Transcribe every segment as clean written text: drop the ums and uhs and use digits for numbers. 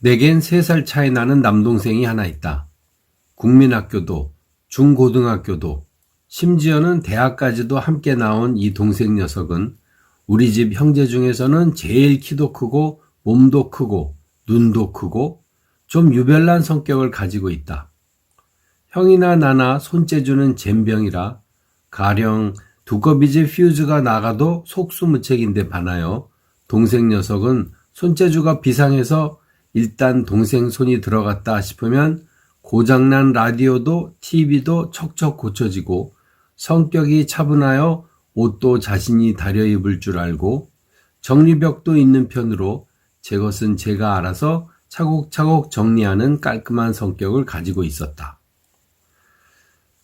내겐 3살 차이 나는 남동생이 하나 있다. 국민학교도, 중고등학교도, 심지어는 대학까지도 함께 나온 이 동생 녀석은 우리 집 형제 중에서는 제일 키도 크고 몸도 크고 눈도 크고 좀 유별난 성격을 가지고 있다. 형이나 나나 손재주는 젬병이라 가령 두꺼비집 퓨즈가 나가도 속수무책인데 반하여 동생 녀석은 손재주가 비상해서 일단 동생 손이 들어갔다 싶으면 고장난 라디오도 TV도 척척 고쳐지고 성격이 차분하여 옷도 자신이 다려 입을 줄 알고 정리벽도 있는 편으로 제 것은 제가 알아서 차곡차곡 정리하는 깔끔한 성격을 가지고 있었다.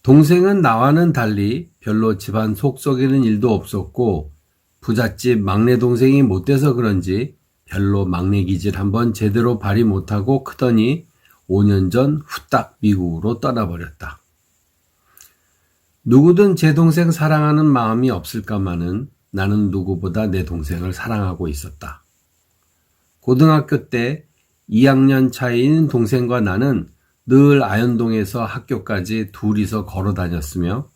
동생은 나와는 달리 별로 집안 속 썩이는 일도 없었고 부잣집 막내 동생이 못돼서 그런지 별로 막내 기질 한번 제대로 발휘 못하고 크더니 5년 전 후딱 미국으로 떠나버렸다. 누구든 제 동생 사랑하는 마음이 없을까마는 나는 누구보다 내 동생을 사랑하고 있었다. 고등학교 때 2학년 차이인 동생과 나는 늘 아현동에서 학교까지 둘이서 걸어 다녔으며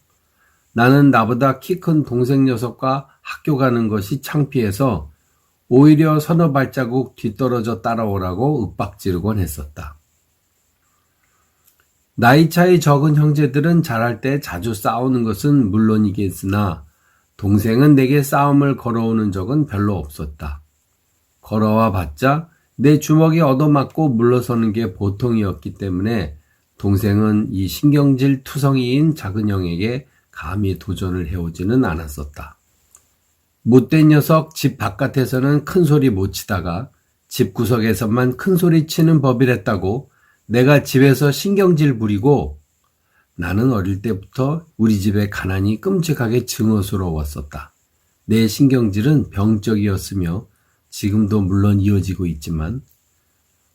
나는 나보다 키 큰 동생 녀석과 학교 가는 것이 창피해서 오히려 서너 발자국 뒤떨어져 따라오라고 윽박지르곤 했었다. 나이 차이 적은 형제들은 자랄 때 자주 싸우는 것은 물론이겠으나 동생은 내게 싸움을 걸어오는 적은 별로 없었다. 걸어와 봤자 내 주먹이 얻어맞고 물러서는 게 보통이었기 때문에 동생은 이 신경질 투성이인 작은 형에게 감히 도전을 해오지는 않았었다. 못된 녀석 집 바깥에서는 큰 소리 못 치다가 집 구석에서만 큰 소리 치는 법이랬다고 내가 집에서 신경질 부리고 나는 어릴 때부터 우리 집의 가난이 끔찍하게 증오스러웠었다. 내 신경질은 병적이었으며 지금도 물론 이어지고 있지만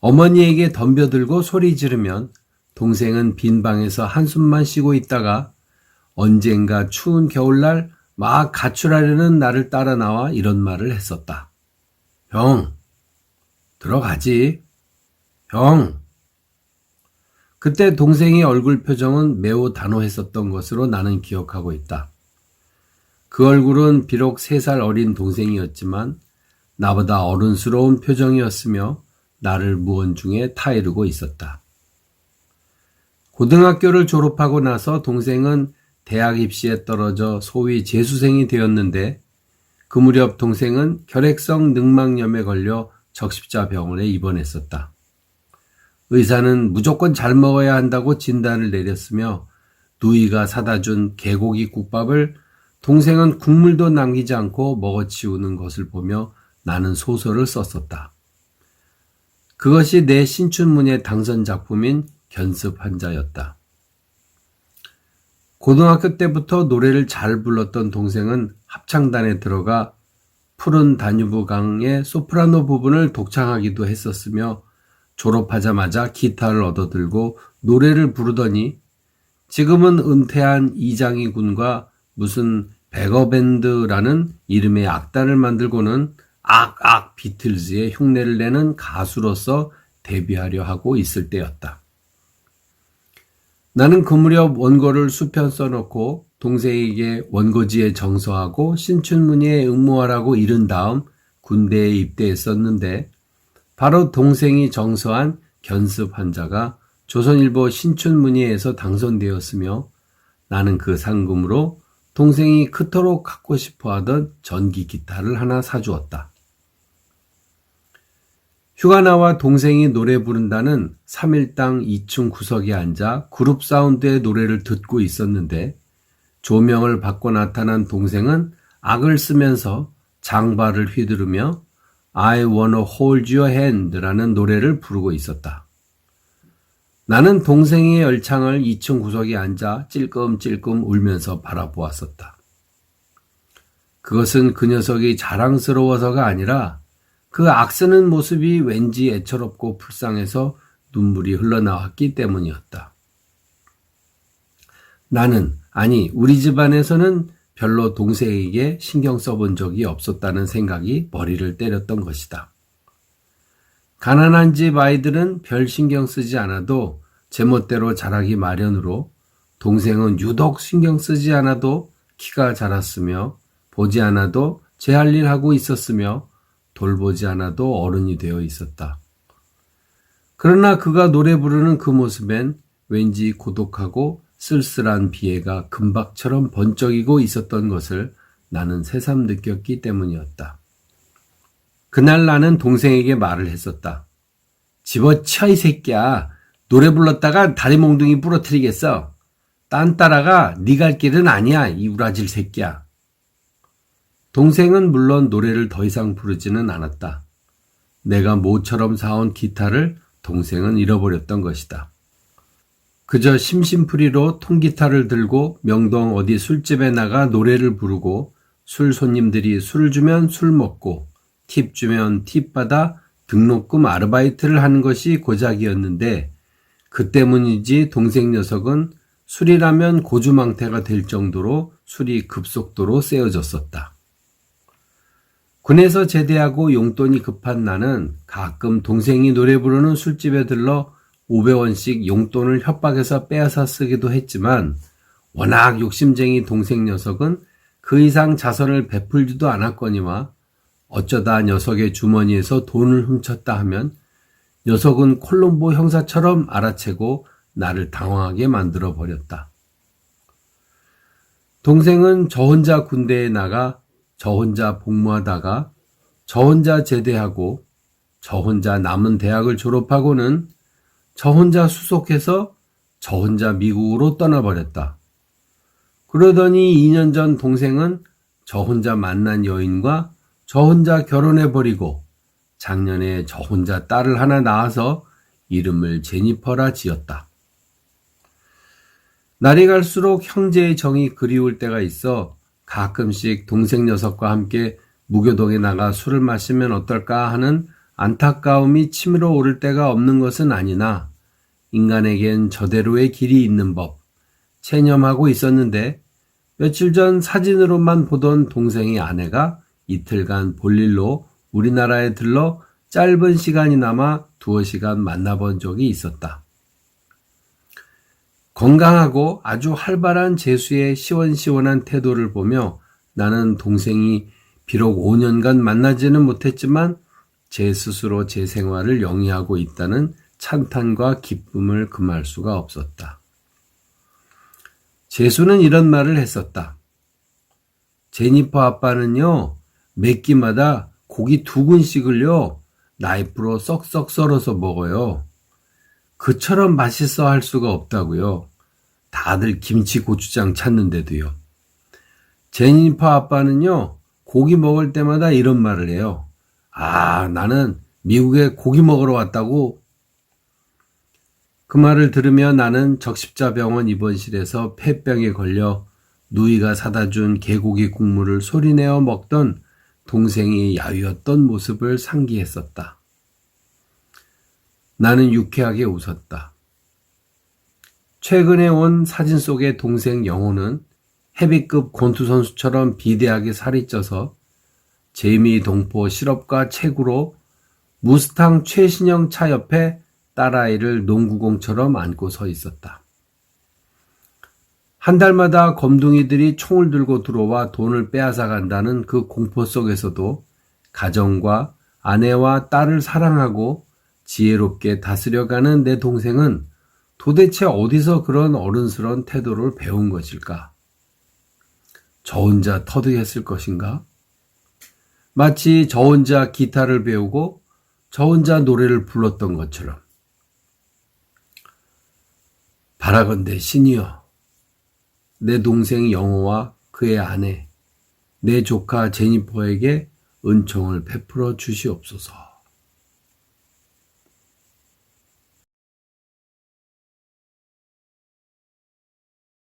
어머니에게 덤벼들고 소리 지르면 동생은 빈 방에서 한숨만 쉬고 있다가 언젠가 추운 겨울날 막 가출하려는 나를 따라 나와 이런 말을 했었다. 형, 들어가지. 형. 그때 동생의 얼굴 표정은 매우 단호했었던 것으로 나는 기억하고 있다. 그 얼굴은 비록 3살 어린 동생이었지만 나보다 어른스러운 표정이었으며 나를 무언중에 타이르고 있었다. 고등학교를 졸업하고 나서 동생은 대학 입시에 떨어져 소위 재수생이 되었는데 그 무렵 동생은 결핵성 늑막염에 걸려 적십자병원에 입원했었다. 의사는 무조건 잘 먹어야 한다고 진단을 내렸으며 누이가 사다 준 개고기 국밥을 동생은 국물도 남기지 않고 먹어치우는 것을 보며 나는 소설을 썼었다. 그것이 내 신춘문예 당선 작품인 견습환자였다. 고등학교 때부터 노래를 잘 불렀던 동생은 합창단에 들어가 푸른 다뉴브 강의 소프라노 부분을 독창하기도 했었으며 졸업하자마자 기타를 얻어들고 노래를 부르더니 지금은 은퇴한 이장희 군과 무슨 백어밴드라는 이름의 악단을 만들고는 악악 비틀즈의 흉내를 내는 가수로서 데뷔하려 하고 있을 때였다. 나는 그 무렵 원고를 수편 써놓고 동생에게 원고지에 정서하고 신춘문예에 응모하라고 이른 다음 군대에 입대했었는데 바로 동생이 정서한 견습환자가 조선일보 신춘문예에서 당선되었으며 나는 그 상금으로 동생이 그토록 갖고 싶어하던 전기 기타를 하나 사주었다. 휴가 나와 동생이 노래 부른다는 3일당 2층 구석에 앉아 그룹 사운드의 노래를 듣고 있었는데 조명을 받고 나타난 동생은 악을 쓰면서 장발을 휘두르며 I wanna hold your hand라는 노래를 부르고 있었다. 나는 동생의 열창을 2층 구석에 앉아 찔끔찔끔 울면서 바라보았었다. 그것은 그 녀석이 자랑스러워서가 아니라 그 악쓰는 모습이 왠지 애처롭고 불쌍해서 눈물이 흘러나왔기 때문이었다. 나는, 아니 우리 집안에서는 별로 동생에게 신경 써본 적이 없었다는 생각이 머리를 때렸던 것이다. 가난한 집 아이들은 별 신경 쓰지 않아도 제멋대로 자라기 마련으로 동생은 유독 신경 쓰지 않아도 키가 자랐으며 보지 않아도 제 할 일 하고 있었으며 돌보지 않아도 어른이 되어 있었다. 그러나 그가 노래 부르는 그 모습엔 왠지 고독하고 쓸쓸한 비애가 금박처럼 번쩍이고 있었던 것을 나는 새삼 느꼈기 때문이었다. 그날 나는 동생에게 말을 했었다. 집어쳐 이 새끼야. 노래 불렀다가 다리 몽둥이 부러뜨리겠어. 딴 따라가 네 갈 길은 아니야, 이 우라질 새끼야. 동생은 물론 노래를 더 이상 부르지는 않았다. 내가 모처럼 사온 기타를 동생은 잃어버렸던 것이다. 그저 심심풀이로 통기타를 들고 명동 어디 술집에 나가 노래를 부르고 술 손님들이 술 주면 술 먹고 팁 주면 팁 받아 등록금 아르바이트를 하는 것이 고작이었는데 그 때문인지 동생 녀석은 술이라면 고주망태가 될 정도로 술이 급속도로 세어졌었다. 군에서 제대하고 용돈이 급한 나는 가끔 동생이 노래 부르는 술집에 들러 500원씩 용돈을 협박해서 빼앗아 쓰기도 했지만 워낙 욕심쟁이 동생 녀석은 그 이상 자선을 베풀지도 않았거니와 어쩌다 녀석의 주머니에서 돈을 훔쳤다 하면 녀석은 콜롬보 형사처럼 알아채고 나를 당황하게 만들어 버렸다. 동생은 저 혼자 군대에 나가 저 혼자 복무하다가 저 혼자 제대하고 저 혼자 남은 대학을 졸업하고는 저 혼자 수속해서 저 혼자 미국으로 떠나버렸다. 그러더니 2년 전 동생은 저 혼자 만난 여인과 저 혼자 결혼해버리고 작년에 저 혼자 딸을 하나 낳아서 이름을 제니퍼라 지었다. 날이 갈수록 형제의 정이 그리울 때가 있어 가끔씩 동생 녀석과 함께 무교동에 나가 술을 마시면 어떨까 하는 안타까움이 치밀어 오를 때가 없는 것은 아니나 인간에겐 저대로의 길이 있는 법 체념하고 있었는데 며칠 전 사진으로만 보던 동생의 아내가 이틀간 볼일로 우리나라에 들러 짧은 시간이나마 두어 시간 만나본 적이 있었다. 건강하고 아주 활발한 재수의 시원시원한 태도를 보며 나는 동생이 비록 5년간 만나지는 못했지만 제 스스로 제 생활을 영위하고 있다는 찬탄과 기쁨을 금할 수가 없었다. 재수는 이런 말을 했었다. 제니퍼 아빠는요, 몇 끼마다 고기 2근씩을요, 나이프로 썩썩 썰어서 먹어요. 그처럼 맛있어 할 수가 없다고요. 다들 김치 고추장 찾는데도요. 제니퍼 아빠는요, 고기 먹을 때마다 이런 말을 해요. 아, 나는 미국에 고기 먹으러 왔다고. 그 말을 들으며 나는 적십자병원 입원실에서 폐병에 걸려 누이가 사다 준 개고기 국물을 소리내어 먹던 동생이 야위었던 모습을 상기했었다. 나는 유쾌하게 웃었다. 최근에 온 사진 속의 동생 영호는 헤비급 권투선수처럼 비대하게 살이 쪄서 제이미 동포 실업과 체구로 무스탕 최신형 차 옆에 딸아이를 농구공처럼 안고 서 있었다. 한 달마다 검둥이들이 총을 들고 들어와 돈을 빼앗아 간다는 그 공포 속에서도 가정과 아내와 딸을 사랑하고 지혜롭게 다스려가는 내 동생은 도대체 어디서 그런 어른스러운 태도를 배운 것일까? 저 혼자 터득했을 것인가? 마치 저 혼자 기타를 배우고 저 혼자 노래를 불렀던 것처럼. 바라건대 신이여, 내 동생 영호와 그의 아내, 내 조카 제니퍼에게 은총을 베풀어 주시옵소서.